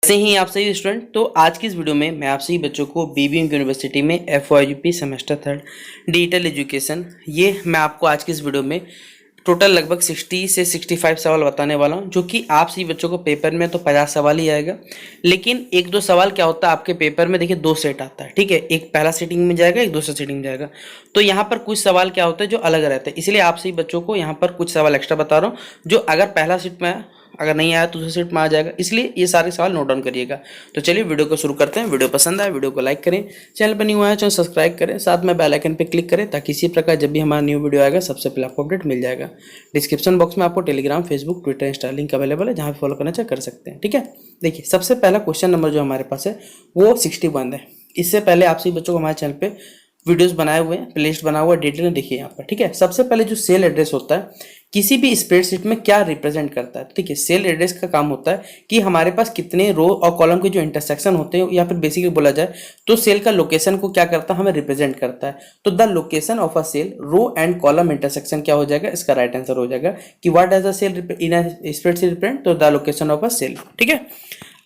ऐसे ही आप सही स्टूडेंट। तो आज की इस वीडियो में मैं आप सही बच्चों को बीबीएम यूनिवर्सिटी में FYUP सेमेस्टर 3 डिजिटल एजुकेशन, ये मैं आपको आज की इस वीडियो में टोटल लगभग 60 से 65 सवाल बताने वाला हूं, जो कि आप सही बच्चों को पेपर में तो 50 सवाल ही आएगा, लेकिन एक दो सवाल क्या होता है आपके पेपर में। देखिए, दो सेट आता है, ठीक है, एक पहला सीटिंग में जाएगा, एक दूसरा सीटिंग में जाएगा। तो यहाँ पर कुछ सवाल क्या होता है जो अलग रहते हैं, इसलिए आप सही बच्चों को यहाँ पर कुछ सवाल एक्स्ट्रा बता रहा हूँ, जो अगर पहला सीट में अगर नहीं आया तो दूसरे सीट में आ जाएगा, इसलिए ये सारे सवाल नोट डाउन करिएगा। तो चलिए वीडियो को शुरू करते हैं। वीडियो पसंद आए वीडियो को लाइक करें, चैनल पर न्यू आया चैनल सब्सक्राइब करें, साथ में बेल आइकन पर क्लिक करें ताकि इसी प्रकार जब भी हमारा न्यू वीडियो आएगा सबसे पहले आपको अपडेट मिल जाएगा। डिस्क्रिप्शन बॉक्स में आपको Telegram, Facebook, Twitter, Insta link available है, जहाँ पे फॉलो करना चाहे कर सकते हैं, ठीक है। देखिए, सबसे पहला क्वेश्चन नंबर जो हमारे पास है वो 61 है। इससे पहले आप सभी बच्चों को हमारे चैनल पे वीडियोस बनाए हुए हैं, प्लेलिस्ट बना हुआ है, डिटेल में देखिए यहाँ पर, ठीक है। सबसे पहले जो सेल एड्रेस होता है किसी भी स्प्रेडशीट में क्या रिप्रेजेंट करता है, ठीक है। सेल एड्रेस का काम होता है कि हमारे पास कितने रो और कॉलम के जो इंटरसेक्शन होते हैं, या फिर बेसिकली बोला जाए तो सेल का लोकेशन को क्या करता है, हमें रिप्रेजेंट करता है। तो the location of a cell row and column intersection क्या हो जाएगा, इसका राइट आंसर हो जाएगा कि what does the cell in a spreadsheet represent, तो the location of a cell, ठीक है।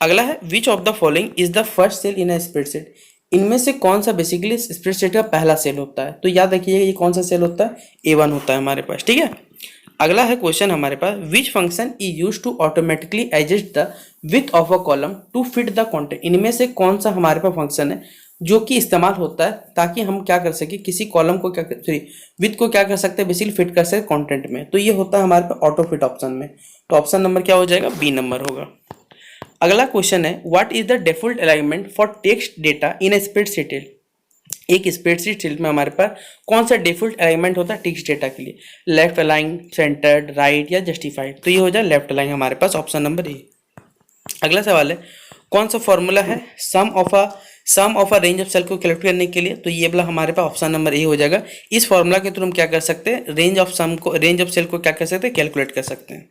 अगला है which of the following is the first cell in a spreadsheet. इनमें से कौन सा बेसिकली स्प्रेडशीट का पहला सेल होता है, तो याद रखिएगा ये कौन सा सेल होता है, A1 होता है हमारे पास, ठीक है। अगला है क्वेश्चन हमारे पास, which function is use to automatically adjust the width of a column to fit the content. इनमें से कौन सा हमारे पास फंक्शन है जो कि इस्तेमाल होता है ताकि हम क्या कर सके, किसी कॉलम को क्या सॉरी विथ को क्या कर सकते हैं, बेसिकली फिट कर सकते कंटेंट में। तो ये होता है हमारे पास ऑटो फिट ऑप्शन में। तो ऑप्शन नंबर क्या हो जाएगा, B नंबर होगा। अगला क्वेश्चन है, what is the default alignment for text data in a spreadsheet. एक स्प्रेडशीट शीट में हमारे पास कौन सा डिफॉल्ट अलाइनमेंट होता है टेक्स्ट डेटा के लिए, लेफ्ट अलाइन, सेंटर्ड, राइट या जस्टिफाइड। तो ये हो जाए लेफ्ट अलाइन हमारे पास, ऑप्शन नंबर ए। अगला सवाल है, कौन सा फॉर्मूला है sum of a range of cell को कैलकुलेट करने के लिए, तो ये वाला हमारे पास ऑप्शन नंबर ए हो जाएगा। इस फॉर्मूला के थ्रू हम क्या कर सकते हैं, रेंज ऑफ सेल को क्या कर सकते हैं, कैलकुलेट कर सकते हैं।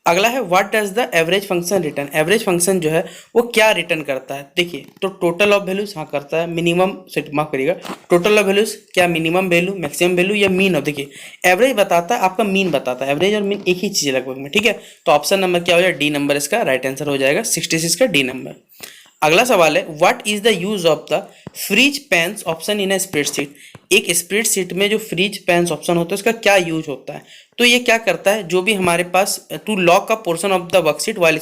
अगला है, what does the average function return. Average function जो है वो क्या रिटर्न करता है। देखिए, तो टोटल ऑफ वैल्यूज हाँ करता है, मिनिमम से माफ करिएगा, टोटल ऑफ वैल्यूज क्या मिनिमम वैल्यू, मैक्सिमम वैल्यू या मीन ऑफ। देखिए, एवरेज बताता है, आपका मीन बताता है, एवरेज और मीन एक ही चीज लगभग में, ठीक है। तो ऑप्शन नंबर क्या हो जाएगा, D नंबर इसका राइट आंसर हो जाएगा, 66 का D नंबर। अगला सवाल है, what is the use of the freeze panes option in a spreadsheet. एक स्प्रेडशीट में जो फ्रीज पेंस ऑप्शन होता है उसका क्या यूज होता है, तो ये क्या करता है, जो भी हमारे पास टू लॉक का portion of the worksheet while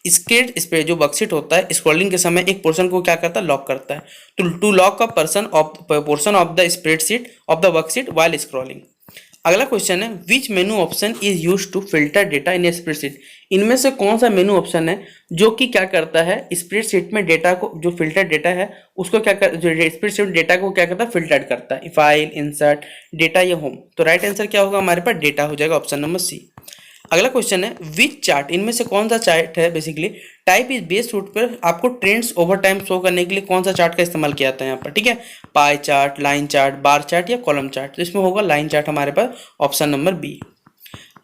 इसके जो वर्कशीट होता है स्क्रॉलिंग के समय एक पोर्शन को क्या करता है, लॉक करता है। तो टू लॉक का portion of the spreadsheet of the worksheet while scrolling. अगला क्वेश्चन है, which menu option is use to filter data in a spreadsheet. इनमें से कौन सा मेनू ऑप्शन है जो कि क्या करता है, स्प्रेडशीट में डेटा को, जो फिल्टर डेटा है उसको क्या कर, जो स्प्रेडशीट डेटा को क्या करता है, फिल्टर करता है, फाइल, इंसर्ट, डेटा या होम। तो राइट आंसर क्या होगा हमारे पास, डेटा हो जाएगा, ऑप्शन नंबर C। अगला क्वेश्चन है, विच चार्ट, इनमें से कौन सा चार्ट है, basically type is based route पर आपको ट्रेंड्स ओवर टाइम शो करने के लिए कौन सा चार्ट का इस्तेमाल किया जाता है यहाँ पर, ठीक है। Pie chart, line chart, bar chart या कॉलम चार्ट। तो इसमें होगा लाइन चार्ट हमारे पास, ऑप्शन नंबर B।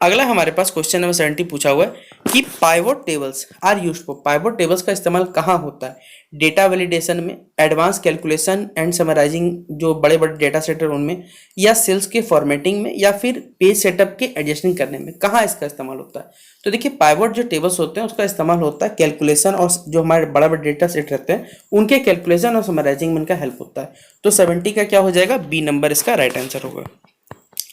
अगला हमारे पास क्वेश्चन नंबर 70 पूछा हुआ है कि pivot tables are used for. Pivot tables का इस्तेमाल कहाँ होता है, डेटा वैलिडेशन में, एडवांस कैलकुलेशन एंड समराइजिंग जो बड़े बड़े डेटा सेट है उनमें, या सेल्स के फॉर्मेटिंग में, या फिर पेज सेटअप के एडजस्टिंग करने में, कहाँ इसका इस्तेमाल होता है। तो देखिए, पाइवोट जो टेबल्स होते हैं उसका इस्तेमाल होता है कैलकुलेशन, और जो हमारे बड़ा बड़ा डेटा सेट रहते हैं उनके कैलकुलेशन और समराइजिंग में इनका हेल्प होता है। तो 70 का क्या हो जाएगा, B नंबर इसका राइट आंसर होगा।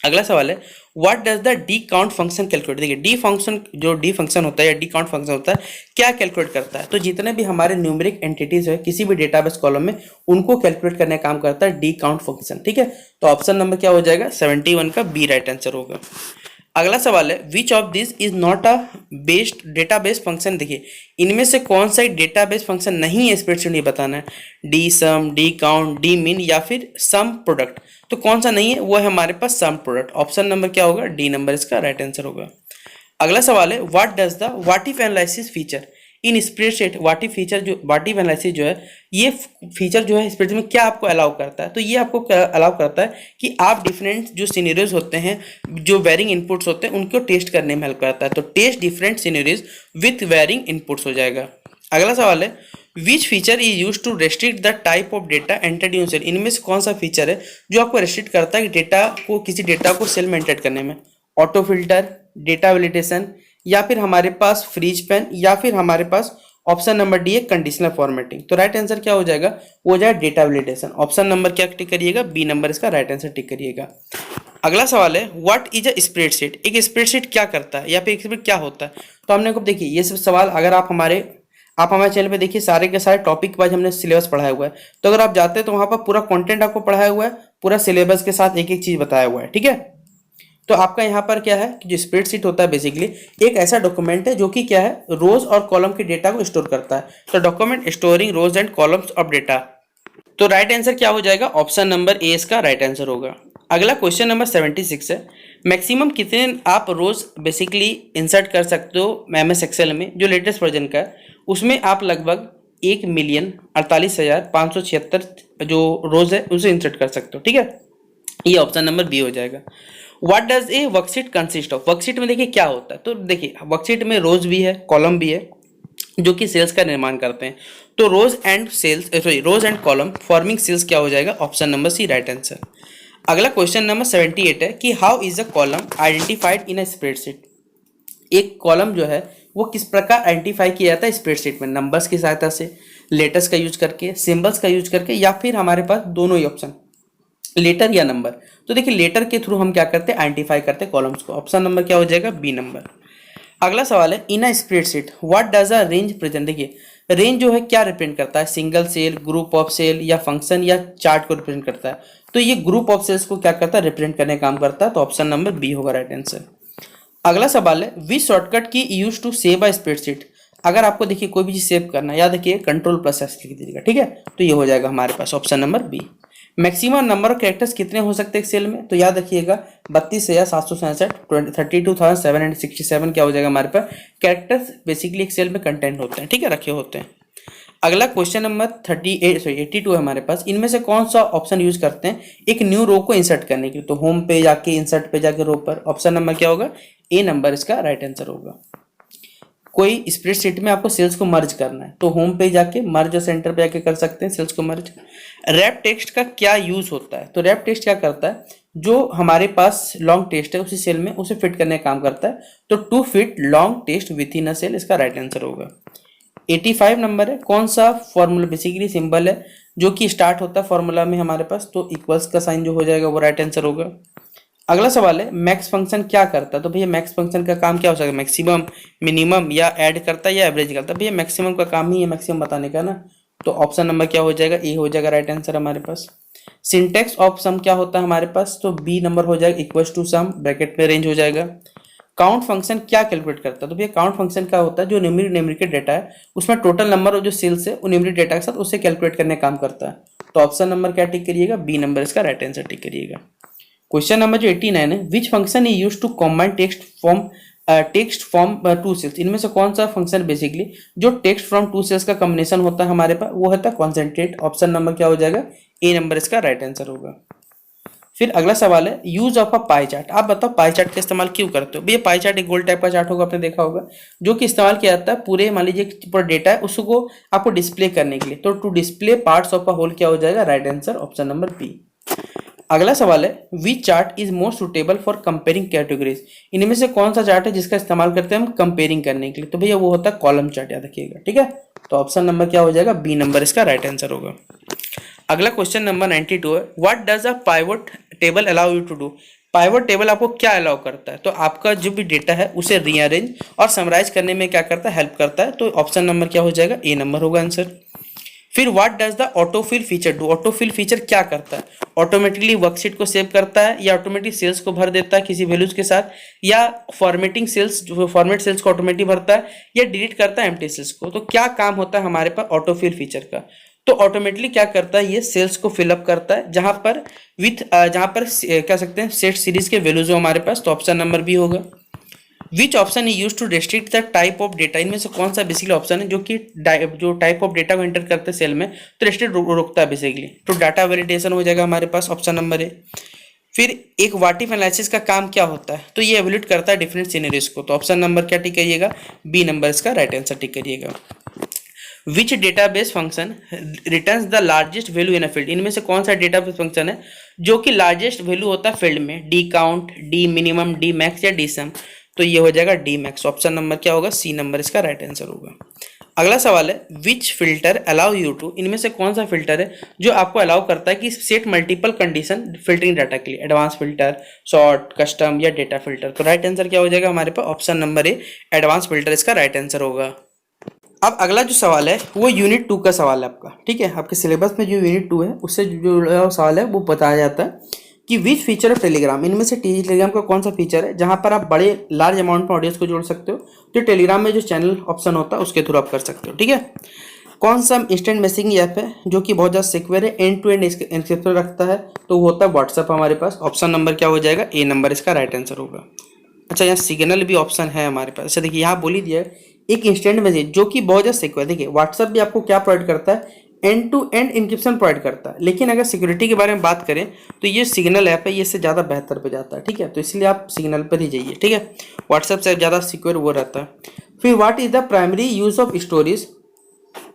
अगला सवाल है, what does the D count function calculate. देखिए, डी फंक्शन होता है या डी काउंट फंक्शन होता है क्या कैलकुलेट करता है, तो जितने भी हमारे न्यूमेरिक एंटिटीज है किसी भी डेटाबेस कॉलम में उनको कैलकुलेट करने का काम करता है डी काउंट फंक्शन, ठीक है। तो ऑप्शन नंबर क्या हो जाएगा, 71 का B राइट आंसर होगा। अगला सवाल है, which of this is not a based database function. देखिए, इनमें से कौन सा एक डेटाबेस फंक्शन नहीं है स्प्रेडशीट, ये बताना है। डी सम, डी काउंट, डी मीन या फिर सम प्रोडक्ट। तो कौन सा नहीं है, वो है हमारे पास सम प्रोडक्ट, ऑप्शन नंबर क्या होगा, D नंबर इसका राइट आंसर होगा। अगला सवाल है, what does the what if analysis feature in spreadsheet. What if analysis जो है ये फीचर जो है स्प्रेडशीट में क्या आपको अलाउ करता है, तो ये आपको अलाउ करता है कि आप डिफरेंट जो सिनेरियोज होते हैं, जो वेरिंग इनपुट्स होते हैं उनको टेस्ट करने में हेल्प करता है। तो test different scenarios with varying inputs हो जाएगा। अगला सवाल है, which feature is use to restrict the type of data entered in cell. इनमें से कौन सा फीचर है जो आपको रेस्ट्रिक्ट करता है कि डेटा को, किसी डेटा को सेल में एंटर करने में, ऑटो फिल्टर, डेटा वैलिडेशन, या फिर हमारे पास फ्रीज पेन, या फिर हमारे पास ऑप्शन नंबर डी है कंडीशनल फॉर्मेटिंग। तो राइट आंसर क्या हो जाएगा, वो हो जाएगा डेटा वैलिडेशन। ऑप्शन नंबर क्या टिक करिएगा, बी नंबर इसका राइट आंसर टिक करिएगा। अगला सवाल है व्हाट इज अ स्प्रेडशीट। एक स्प्रेडशीट क्या करता है या फिर एक स्प्रेड क्या होता है। तो हमने को देखिए ये सब सवाल अगर आप हमारे चैनल पे देखिए सारे के सारे टॉपिक वाइज हमने सिलेबस पढ़ाया हुआ है। तो अगर आप जाते हैं तो वहां पर पूरा कंटेंट आपको पढ़ाया हुआ है, पूरा सिलेबस के साथ एक एक चीज बताया हुआ है, ठीक है। तो आपका यहाँ पर क्या है कि जो स्प्रेडशीट होता है बेसिकली एक ऐसा डॉक्यूमेंट है जो कि क्या है रोज और कॉलम के डेटा को स्टोर करता है। तो document storing rows and columns of data. तो राइट आंसर क्या हो जाएगा, ऑप्शन नंबर ए इसका राइट आंसर होगा। अगला क्वेश्चन नंबर 76 है मैक्सिमम कितने आप रोज बेसिकली इंसर्ट कर सकते हो एमएस एक्सेल में जो लेटेस्ट वर्जन का है, उसमें आप लगभग 1,48,576 जो रोज है उसे इंसर्ट कर सकते हो, ठीक है। ये ऑप्शन नंबर बी हो जाएगा। What does a worksheet consist of. Worksheet में देखिए क्या होता है, तो देखिए वर्कशीट में रोज भी है कॉलम भी है जो कि सेल्स का निर्माण करते हैं। तो rows and column forming cells क्या हो जाएगा, option number C right answer. अगला क्वेश्चन नंबर 78 है कि how is a column identified in a spreadsheet. एक कॉलम जो है वो किस प्रकार आइडेंटिफाई किया जाता है स्प्रेडशीट में, नंबर्स की सहायता से, लेटर्स का यूज करके, सिंबल्स का यूज करके, या फिर हमारे पास दोनों ही ऑप्शन लेटर या नंबर। तो देखिए लेटर के थ्रू हम क्या करते हैं आइडेंटिफाई करते हैं कॉलम्स को। ऑप्शन नंबर क्या हो जाएगा, बी नंबर। अगला सवाल है in a spreadsheet what does a range present. देखिए रेंज जो है क्या रिप्रेजेंट करता है, single cell, group of cell, या फंक्शन या चार्ट को रिप्रेजेंट करता है। तो ये ग्रुप ऑफ सेल्स को क्या करता है, रिप्रेजेंट करने का काम करता है। तो ऑप्शन नंबर बी होगा राइट आंसर। अगला सवाल है which shortcut key use to save a spreadsheet. अगर आपको देखिए कोई भी चीज सेव करना है, याद रखिए कंट्रोल+S लिख दीजिएगा, ठीक है। तो ये हो जाएगा हमारे पास option number B. Maximum number of characters कितने हो सकते हैं सेल में, तो याद रखिएगा 32,767 32,767 क्या हो जाएगा हमारे पास कैरेक्टर्स बेसिकली एक सेल में कंटेंट होते हैं, ठीक है, रखे होते हैं। अगला क्वेश्चन नंबर 82 है हमारे पास। इनमें से कौन सा ऑप्शन यूज करते हैं एक न्यू रो को इंसर्ट करने के लिए। तो होम पे जाके इंसर्ट पे जाके रो पर, ऑप्शन नंबर क्या होगा, ए नंबर इसका राइट आंसर होगा। कोई स्प्रेडशीट में आपको सेल्स को मर्ज करना है तो होम पे जाके मर्ज और सेंटर पे जाके कर सकते हैं सेल्स को मर्ज। रैप टेक्स्ट का क्या यूज होता है, तो रैप टेक्स्ट क्या करता है, जो हमारे पास लॉन्ग टेक्स्ट है उसी सेल में उसे फिट करने का काम करता है। तो to fit long text within a cell इसका राइट आंसर होगा। 85 नंबर है कौन सा फॉर्मूला बेसिकली सिंबल है जो कि स्टार्ट होता है फॉर्मूला में हमारे पास, तो इक्वल्स का साइन जो हो जाएगा वो राइट आंसर होगा। अगला सवाल है मैक्स फंक्शन क्या करता है। तो भैया मैक्स फंक्शन का काम क्या हो सकता है, मैक्सिमम, मिनिमम, या ऐड करता है या एवरेज करता है। भैया मैक्सिमम का काम ही है मैक्सिमम बताने का ना। तो ऑप्शन नंबर क्या हो जाएगा, ए हो जाएगा राइट आंसर हमारे पास। सिंटेक्स ऑफ सम क्या होता है हमारे पास, तो बी नंबर हो जाएगा इक्वल्स टू सम, ब्रैकेट में रेंज हो जाएगा। काउंट फंक्शन क्या कैलकुलेट करता है, तो भैया काउंट फंक्शन क्या होता है जो न्यूमेरिक डेटा है उसमें टोटल नंबर और जो सेल्स है वो न्यूमेरिक डेटा के साथ उसे कैलकुलेट करने का काम करता है। तो ऑप्शन नंबर क्या टिक करिएगा, बी नंबर इसका राइट आंसर टिक करिएगा। क्वेश्चन नंबर जो 89 है which function is use to combine text from two cells. इनमें से कौन सा फंक्शन बेसिकली जो टेक्स्ट फ्रॉम टू सेल्स का कॉम्बिनेशन होता है हमारे पास वो होता है कॉन्सेंट्रेट। ऑप्शन नंबर क्या हो जाएगा, ए नंबर इसका राइट आंसर होगा। फिर अगला सवाल है use of a pie chart. आप बताओ पाई चार्ट का इस्तेमाल क्यों करते हो। भैया पाई चार्ट एक गोल टाइप का चार्ट होगा, आपने देखा होगा, जो कि इस्तेमाल किया जाता है पूरे मान लीजिए पूरा डेटा है उसको आपको डिस्प्ले करने के लिए। तो to display parts of a whole क्या हो जाएगा, right answer option number B. अगला सवाल है which chart is most suitable for comparing categories. इनमें से कौन सा चार्ट है जिसका इस्तेमाल करते हैं हम कंपेयरिंग करने के लिए, तो भैया वो होता है कॉलम चार्ट, याद रखिएगा, ठीक है। तो ऑप्शन नंबर क्या हो जाएगा, बी नंबर इसका राइट आंसर होगा। अगला क्वेश्चन नंबर 92 है what does a pivot table allow you to do. Pivot table आपको क्या अलाउ करता है, तो आपका जो भी डेटा है उसे रीअरेंज और समराइज करने में क्या करता है, हेल्प करता है। तो ऑप्शन नंबर क्या हो जाएगा, ए नंबर होगा आंसर। फिर what does the autofill feature do. Autofill feature क्या करता है, ऑटोमेटिकली वर्कशीट को सेव करता है, या ऑटोमेटिक सेल्स को भर देता है किसी वैल्यूज के साथ, या फॉर्मेटिंग सेल्स जो फॉर्मेट सेल्स को ऑटोमेटिक भरता है, या डिलीट करता है एम्प्टी सेल्स को। तो क्या काम होता है हमारे पास ऑटोफिल फीचर का, तो ऑटोमेटिकली क्या करता है ये सेल्स को फिलअप करता है जहां पर कह सकते हैं सेट सीरीज के वैल्यूज हो हमारे पास। तो ऑप्शन नंबर बी होगा। Which option is use to restrict the type of data. इनमें से कौन सा बेसिकली ऑप्शन है जो कि जो टाइप ऑफ डेटा को एंटर करते हैं सेल में तो रेस्ट्रिक्ट रोकता है बेसिकली। तो डाटा वैलिडेशन हो जाएगा हमारे पास ऑप्शन नंबर ए। फिर एक वाटिफ एनालिसिस का काम क्या होता है, तो ये एवेल्यूट करता है डिफरेंट सीनरीज को। तो ऑप्शन नंबर क्या टिक करिएगा, बी नंबर इसका राइट आंसर टिक करिएगा। Which database function returns the largest value in a field. इनमें से कौन सा डेटाबेस फंक्शन है जो कि लार्जेस्ट वैल्यू होता है फील्ड में, D count, D minimum, D max या डी सम। तो ये हो जाएगा डी मैक्स। ऑप्शन नंबर क्या होगा, सी नंबर इसका राइट आंसर होगा। अगला सवाल है which filter allow you to, इनमें से कौन सा फिल्टर है जो आपको अलाउ करता है कि set multiple condition filtering data के लिए, एडवांस फिल्टर, शॉर्ट, कस्टम या डेटा फिल्टर। तो राइट आंसर क्या हो जाएगा हमारे पास option number A, advance filter इसका राइट आंसर होगा। अब अगला जो सवाल है वो यूनिट 2 का सवाल है आपका, ठीक है। आपके सिलेबस में जो यूनिट 2 है उससे जो सवाल है वो बताया जाता है कि विच फीचर ऑफ टेलीग्राम, इनमें से टेलीग्राम का कौन सा फीचर है जहां पर आप बड़े लार्ज अमाउंट में ऑडियंस को जोड़ सकते हो, जो टेलीग्राम में जो चैनल ऑप्शन होता है उसके थ्रू आप कर सकते हो, ठीक है। कौन सा इंस्टेंट मैसेजिंग ऐप है जो कि बहुत ज़्यादा सिक्योर है, एंड टू एंड एन्क्रिप्शन रखता है, तो वो होता है व्हाट्सअप हमारे पास। ऑप्शन नंबर क्या हो जाएगा, ए नंबर इसका राइट आंसर होगा। अच्छा, यहाँ सिग्नल भी ऑप्शन है हमारे पास। अच्छा देखिए, यहाँ बोल ही दिया है एक इंस्टेंट मैसेज जो कि बहुत ज़्यादा सिक्योर। देखिए व्हाट्सअप भी आपको क्या प्रोवाइड करता है, end to end encryption provide करता है, लेकिन अगर सिक्योरिटी के बारे में बात करें तो ये सिग्नल ऐप है, ये इससे ज़्यादा बेहतर पे जाता है, ठीक है। तो इसलिए आप सिग्नल पर ही जाइए, ठीक है। व्हाट्सएप से ज़्यादा सिक्योर वो रहता है। फिर what is the primary use of stories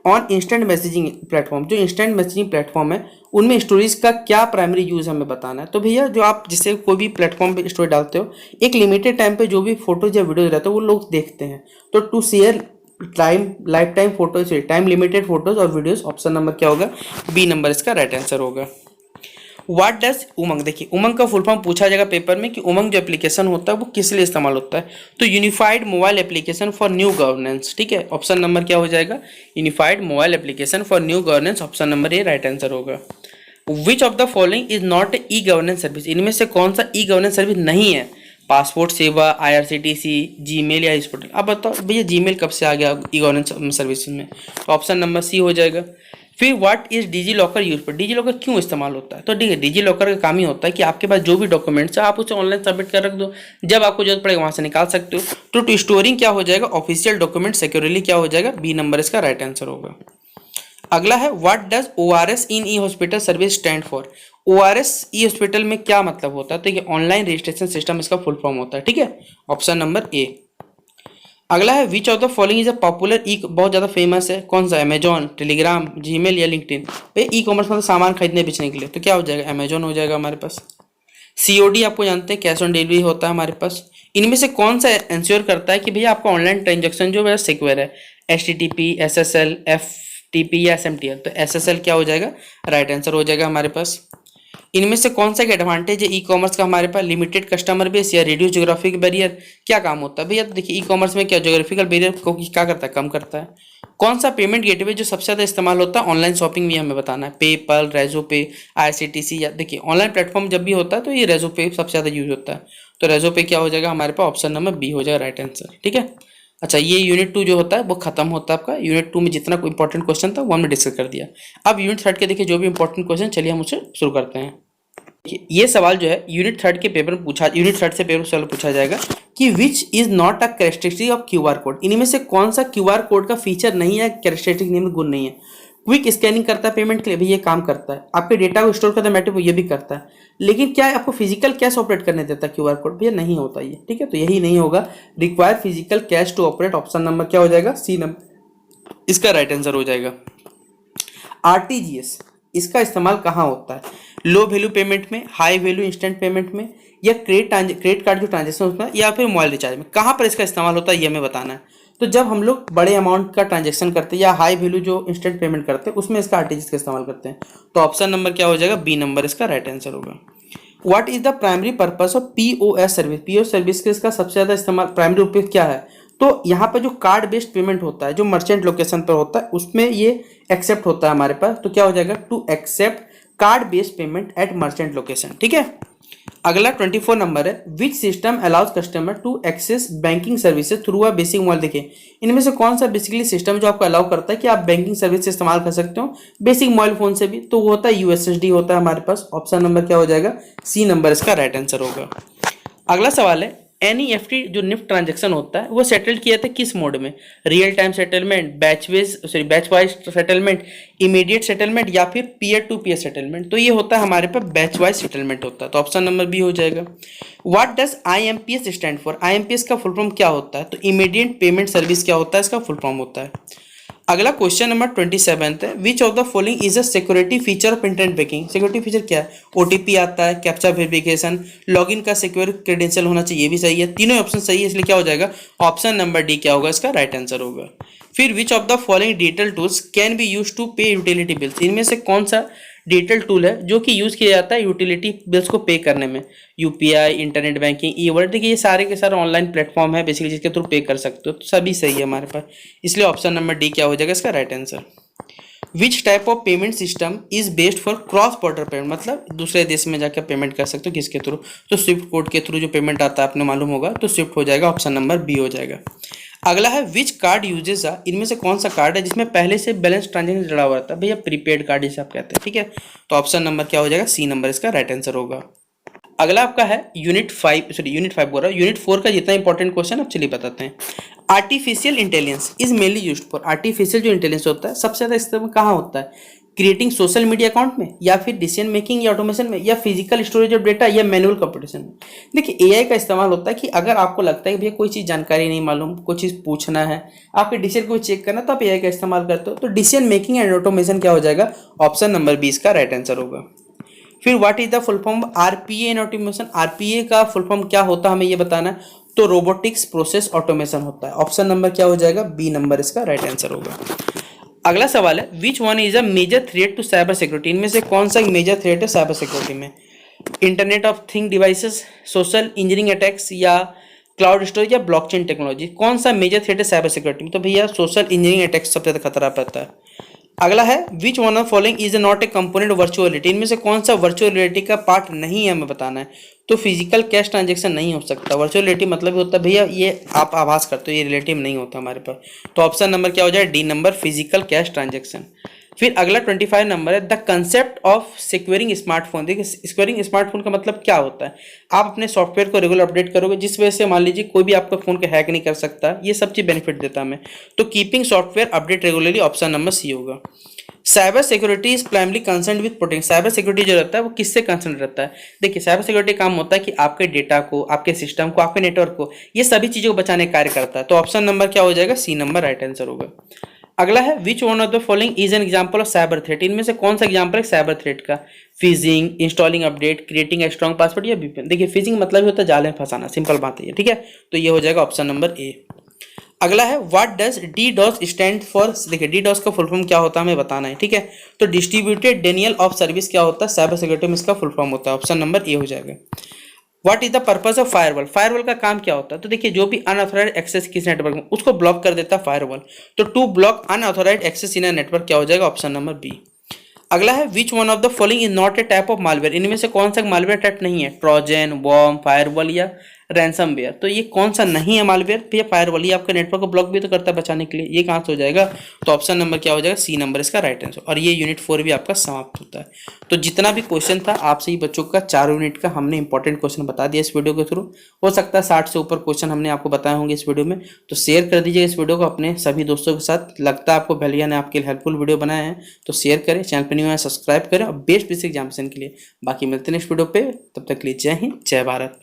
on instant messaging platform, जो इंस्टेंट मैसेजिंग प्लेटफॉर्म है उनमें स्टोरीज का क्या प्राइमरी यूज हमें बताना है। तो भैया जो आप जिससे कोई भी प्लेटफॉर्म पे स्टोरी डालते हो, एक लिमिटेड टाइम पे जो भी फोटोज या वीडियोज रहते हैं वो लोग देखते हैं, तो to share lifetime photos, time limited photos और वीडियोज। ऑप्शन नंबर क्या होगा, बी नंबर इसका राइट आंसर होगा। व्हाट डज उमंग, देखिए उमंग का फुल फॉर्म पूछा जाएगा पेपर में कि उमंग जो एप्लीकेशन होता है वो किस लिए इस्तेमाल होता है, तो unified mobile application for new governance, ठीक है। ऑप्शन नंबर क्या हो जाएगा, unified mobile application for new governance, option number A right answer होगा। Which of the following is not e governance service, इनमें से कौन सा ई गवर्नेंस सर्विस नहीं है, पासपोर्ट सेवा, IRCTC, जीमेल या इस पोर्टल। अब बताओ भैया जीमेल कब से आ गया ई गवर्नेंस सर्विस में, तो ऑप्शन नंबर सी हो जाएगा। फिर what is DigiLocker use पर, डिजी लॉकर क्यों इस्तेमाल होता है, तो ठीक है, डिजी लॉकर का काम ही होता है कि आपके पास जो भी डॉक्यूमेंट्स है आप उसे ऑनलाइन सबमिट कर रख दो, जब आपको जरूरत पड़ेगा वहां से निकाल सकते हो। तो टू स्टोरिंग क्या हो जाएगा, ऑफिशियल डॉक्यूमेंट सिक्योरली क्या हो जाएगा, बी नंबर इसका राइट आंसर होगा। अगला है what does ORS in E hospital service stand for, ORS E hospital में क्या मतलब होता है, तो ये ऑनलाइन रजिस्ट्रेशन सिस्टम इसका फुल फॉर्म होता है, ठीक है। Option number A. अगला है which of the following is a popular ई, बहुत ज़्यादा फेमस है, कौन सा, अमेजॉन, टेलीग्राम, जीमेल या लिंक्डइन। भाई ई कॉमर्स मतलब सामान खरीदने बेचने के लिए, तो क्या हो जाएगा, अमेजॉन हो जाएगा हमारे पास। COD आपको जानते हैं, कैश ऑन डिलीवरी होता है हमारे पास। इनमें से कौन सा इंश्योर करता है कि भैया आपका ऑनलाइन ट्रांजेक्शन जो है सिक्योर है, HTTP, SSL, FTP या SMTL, तो SSL क्या हो जाएगा, राइट आंसर हो जाएगा हमारे पास। इनमें से कौन सा एडवांटेज है ई कॉमर्स का हमारे पास, लिमिटेड कस्टमर बेस या रिड्यूस ज्योग्राफिक बैरियर, क्या काम होता है भैया, तो देखिए ई कॉमर्स में क्या ज्योग्राफिकल बैरियर को क्या करता है, कम करता है। कौन सा पेमेंट गेटवे जो सबसे ज़्यादा इस्तेमाल होता है ऑनलाइन शॉपिंग में, हमें बताना है, पेपल, रेजो पे, IRCTC, या देखिए ऑनलाइन प्लेटफॉर्म जब भी होता है तो ये रेजो पे सबसे ज़्यादा यूज होता है, तो रेजो पे क्या हो जाएगा हमारे पास, ऑप्शन नंबर बी हो जाएगा राइट आंसर, ठीक है। अच्छा, ये यूनिट 2 जो होता है वो खत्म होता है आपका। यूनिट 2 में जितना कोई इंपॉर्टेंट क्वेश्चन था वो हमने डिस्कस कर दिया। अब यूनिट 3 के देखिए जो भी इंपॉर्टेंट क्वेश्चन, चलिए हम उससे शुरू करते हैं। ये सवाल जो है यूनिट 3 के पेपर में पूछा, यूनिट 3 से पेपर सवाल पूछा जाएगा कि which is not a characteristic of QR code, इनमें से कौन सा QR कोड का फीचर नहीं है, कैरेक्टरिस्टिक नेम गुण नहीं है। क्विक स्कैनिंग करता है पेमेंट के लिए, भी ये काम करता है, आपके डेटा को स्टोर करता है मैटर, ये भी करता है, लेकिन क्या आपको फिजिकल कैश ऑपरेट करने देता है QR कोड, भैया नहीं होता ये, ठीक है। तो यही नहीं होगा, require physical cash to operate, option number क्या हो जाएगा, सी नंबर इसका राइट आंसर हो जाएगा। RTGS इसका इस्तेमाल कहाँ होता है, लो वैल्यू पेमेंट में, हाई वैल्यू इंस्टेंट पेमेंट में, या क्रेडिट कार्ड जो ट्रांजेक्शन होता है, या फिर मोबाइल रिचार्ज में, कहाँ पर इसका इस्तेमाल होता है ये हमें बताना है। तो जब हम लोग बड़े अमाउंट का ट्रांजेक्शन करते हैं या हाई वैल्यू जो इंस्टेंट पेमेंट करते हैं उसमें इसका RTGS का इस्तेमाल करते हैं, तो ऑप्शन नंबर क्या हो जाएगा, बी नंबर इसका राइट आंसर होगा। What is the primary purpose of POS service, POS service के इसका सबसे ज़्यादा इस्तेमाल, प्राइमरी उपयोग क्या है, तो यहाँ पर जो कार्ड बेस्ड पेमेंट होता है जो मर्चेंट लोकेशन पर होता है उसमें ये एक्सेप्ट होता है हमारे पास, तो क्या हो जाएगा, to accept card based payment at merchant location, ठीक है। अगला 24 नंबर है which system allows customer to access banking services through a basic mobile, देखिए इनमें से कौन सा बेसिकली सिस्टम जो आपको अलाउ करता है कि आप बैंकिंग सर्विस इस्तेमाल कर सकते हो बेसिक मोबाइल फोन से भी, तो वो होता है USSD होता है हमारे पास। ऑप्शन नंबर क्या हो जाएगा, सी नंबर इसका राइट आंसर होगा। अगला सवाल है NEFT जो निफ्ट ट्रांजेक्शन होता है वो सेटल किया था किस मोड में, real time settlement, batch wise settlement, immediate settlement, या फिर पीयर टू पीयर सेटलमेंट, तो ये होता है हमारे पास बैच वाइज सेटलमेंट होता है, तो ऑप्शन नंबर बी हो जाएगा। What does IMPS stand for, IMPS का फुल फॉर्म क्या होता है, तो इमीडिएट पेमेंट सर्विस क्या होता है, इसका फुल फॉर्म होता है। अगला क्वेश्चन नंबर 27 है which of the following is a security feature of internet banking, security feature क्या है, OTP आता है, कैप्चा वेरिफिकेशन, लॉगिन का सिक्योर क्रेडेंशियल होना चाहिए, ये भी सही है, तीनों ऑप्शन सही है, इसलिए क्या हो जाएगा, ऑप्शन नंबर डी क्या होगा इसका राइट आंसर होगा। फिर which of the following digital tools can be use to pay utility bills, इनमें से कौन सा डिजिटल टूल है जो कि यूज किया जाता है यूटिलिटी बिल्स को पे करने में। UPI, internet banking, e wallet, देखिए ये सारे के सारे ऑनलाइन प्लेटफॉर्म है बेसिकली जिसके थ्रू पे कर सकते हो, तो सभी सही है हमारे पास, इसलिए ऑप्शन नंबर डी क्या हो जाएगा इसका right answer. Which type of payment system is based for cross border payment, मतलब दूसरे देश में जाकर पेमेंट कर सकते हो किसके थ्रू, तो स्विफ्ट कोड के थ्रू जो पेमेंट आता है आपने मालूम होगा, तो स्विफ्ट हो जाएगा, ऑप्शन नंबर बी हो जाएगा। अगला है विच कार्ड यूजेस आ, इनमें से कौन सा कार्ड है जिसमें पहले से बैलेंस ट्रांजेक्शन जुड़ा हुआ था, भैया प्रीपेड कार्ड जिसे आप कहते हैं, ठीक है, तो ऑप्शन नंबर क्या हो जाएगा, सी नंबर इसका राइट आंसर होगा। अगला आपका है यूनिट 5 बोल रहा हूँ, यूनिट 4 का जितना इंपॉर्टेंट क्वेश्चन आप चलिए बताते हैं। Artificial intelligence is mainly used for, artificial जो इंटेलिजेंस होता है सबसे ज्यादा इस्तेमाल कहाँ होता है, क्रिएटिंग सोशल मीडिया अकाउंट में, या फिर डिसीजन मेकिंग या ऑटोमेशन में, या फिजिकल स्टोरेज ऑफ डेटा, या मैनुअल कंप्यूटेशन में। देखिए एआई का इस्तेमाल होता है कि अगर आपको लगता है कि भैया कोई चीज़ जानकारी नहीं मालूम, कोई चीज़ पूछना है, आपके डिसीजन को चेक करना, तो आप एआई का इस्तेमाल करते हो, तो डिसीजन मेकिंग एंड ऑटोमेशन क्या हो जाएगा, ऑप्शन नंबर 20 का राइट आंसर होगा। फिर what is the full form RPA in automation, RPA का फुल फॉर्म क्या होता है हमें ये बताना है, तो रोबोटिक्स प्रोसेस ऑटोमेशन होता है, ऑप्शन नंबर क्या हो जाएगा, बी नंबर इसका राइट आंसर होगा। अगला सवाल है which one is a major threat to cyber security, इनमें से कौन सा एक मेजर थ्रेट है साइबर सिक्योरिटी में, internet of thing devices, social engineering attacks, या क्लाउड स्टोरेज, या ब्लॉकचेन टेक्नोलॉजी, कौन सा मेजर थ्रेट है साइबर सिक्योरिटी में, तो भैया सोशल इंजीनियरिंग अटैक्स सबसे ज्यादा खतरा पड़ता है। अगला है which one of following is not A component virtual reality, इनमें से कौन सा वर्चुअल रियलिटी का पार्ट नहीं है हमें बताना है, तो फिजिकल कैश ट्रांजेक्शन नहीं हो सकता, वर्चुअल रियलिटी मतलब होता है भैया ये आप आभास करते हो, ये रिलेटिव नहीं होता हमारे पास, तो ऑप्शन नंबर क्या हो जाए, D number physical cash transaction. फिर अगला 25 नंबर है the concept of securing smartphone, देखिए सिक्योरिंग स्मार्टफोन का मतलब क्या होता है, आप अपने सॉफ्टवेयर को रेगुलर अपडेट करोगे जिस वजह से मान लीजिए कोई भी आपका फोन को हैक नहीं कर सकता, ये सब चीज बेनिफिट देता है हमें, तो keeping software update regularly, option number C होगा। Cyber security is primarily concern with protection, cyber security जो रहता है वो किससे कंसर्न रहता है, देखिए साइबर सिक्योरिटी काम होता है कि आपके डेटा को, आपके सिस्टम को, आपके नेटवर्क को, ये सभी चीजों को बचाने का कार्य करता है, तो ऑप्शन नंबर क्या हो जाएगा, सी नंबर राइट आंसर होगा। अगला है which one of the following is an example of cyber threat, इनमें से कौन सा एग्जांपल है साइबर थ्रेट का, fizzing, installing update, creating a strong password, या वीपीएन, देखिए फिजिंग मतलब होता है जाल में फंसाना, सिंपल बात है, ठीक है, तो ये हो जाएगा ऑप्शन नंबर ए। अगला है what does DDoS stand for, देखिए डी डॉस का फुल फॉर्म क्या होता है हमें बताना है, ठीक है, तो डिस्ट्रीब्यूटेड डेनियल ऑफ सर्विस क्या होता है साइबर सिक्योरिटी में, इसका फुल फॉर्म होता है, ऑप्शन नंबर ए हो जाएगा। What is the purpose of firewall, firewall का काम क्या होता है, तो देखिए जो भी अनऑथोराइज्ड एक्सेस किस नेटवर्क में उसको ब्लॉक कर देता है फायरवॉल, तो to block unauthorised access in a network क्या हो जाएगा, ऑप्शन नंबर बी। अगला है which one of the following is not a type of malware, इनमें से कौन सा मालवेयर टाइप नहीं है, ट्रोजन, वॉर्म, फायरवॉल, या रैंसमवेयर, तो ये कौन सा नहीं है मालवेयर, भैया फायरवॉल, ये आपके नेटवर्क को ब्लॉक भी तो करता है बचाने के लिए, ये कहाँ से हो जाएगा, तो ऑप्शन नंबर क्या हो जाएगा, सी नंबर इसका राइट आंसर, और ये यूनिट 4 भी आपका समाप्त होता है। तो जितना भी क्वेश्चन था आपसे ही बच्चों का 4 यूनिट का हमने इंपॉर्टेंट क्वेश्चन बता दिया इस वीडियो के थ्रू, हो सकता है 60 से ऊपर क्वेश्चन हमने आपको बताए होंगे इस वीडियो में, तो शेयर कर दीजिए इस वीडियो को अपने सभी दोस्तों के साथ, लगता है आपको भैया ने आपके लिए हेल्पफुल वीडियो बनाया है, तो शेयर करें, चैनल पर न्यू है सब्सक्राइब करें, और बेस्ट बेसिक एग्जामिनेशन के लिए बाकी मिलते हैं नेक्स्ट वीडियो पे, तब तक के लिए जय हिंद जय भारत।